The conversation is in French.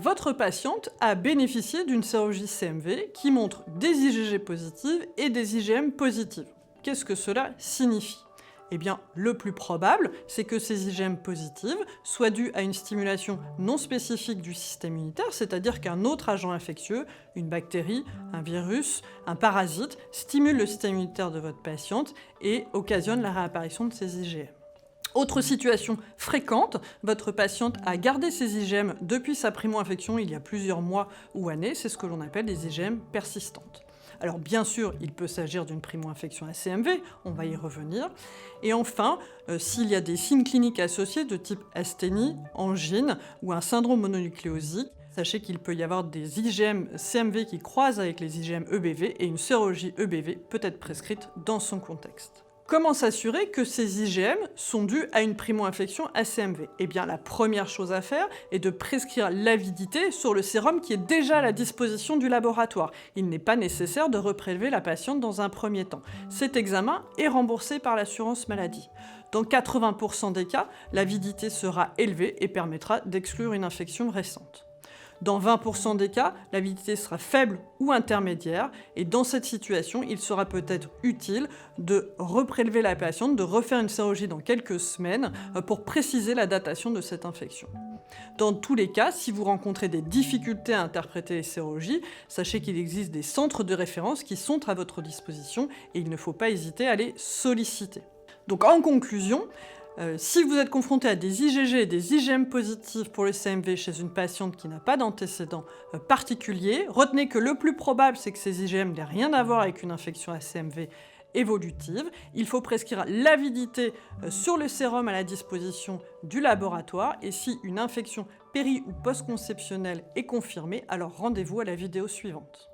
votre patiente a bénéficié d'une sérologie CMV qui montre des IgG positives et des IgM positives. Qu'est-ce que cela signifie ? Eh bien, le plus probable, c'est que ces IgM positives soient dues à une stimulation non spécifique du système immunitaire, c'est-à-dire qu'un autre agent infectieux, une bactérie, un virus, un parasite, stimule le système immunitaire de votre patiente et occasionne la réapparition de ces IgM. Autre situation fréquente, votre patiente a gardé ses IgM depuis sa primo-infection il y a plusieurs mois ou années, c'est ce que l'on appelle des IgM persistantes. Alors bien sûr, il peut s'agir d'une primo-infection à CMV, on va y revenir. Et enfin, s'il y a des signes cliniques associés de type asthénie, angine ou un syndrome mononucléosique, sachez qu'il peut y avoir des IgM CMV qui croisent avec les IgM EBV et une sérologie EBV peut être prescrite dans son contexte. Comment s'assurer que ces IgM sont dus à une primo-infection à CMV ? Eh bien, la première chose à faire est de prescrire l'avidité sur le sérum qui est déjà à la disposition du laboratoire. Il n'est pas nécessaire de reprélever la patiente dans un premier temps. Cet examen est remboursé par l'assurance maladie. Dans 80% des cas, l'avidité sera élevée et permettra d'exclure une infection récente. Dans 20% des cas, l'avidité sera faible ou intermédiaire et dans cette situation, il sera peut-être utile de reprélever la patiente, de refaire une sérologie dans quelques semaines pour préciser la datation de cette infection. Dans tous les cas, si vous rencontrez des difficultés à interpréter les sérologies, sachez qu'il existe des centres de référence qui sont à votre disposition et il ne faut pas hésiter à les solliciter. Donc en conclusion, si vous êtes confronté à des IgG et des IgM positifs pour le CMV chez une patiente qui n'a pas d'antécédent particulier, retenez que le plus probable, c'est que ces IgM n'aient rien à voir avec une infection à CMV évolutive. Il faut prescrire l'avidité sur le sérum à la disposition du laboratoire et si une infection péri- ou post-conceptionnelle est confirmée, alors rendez-vous à la vidéo suivante.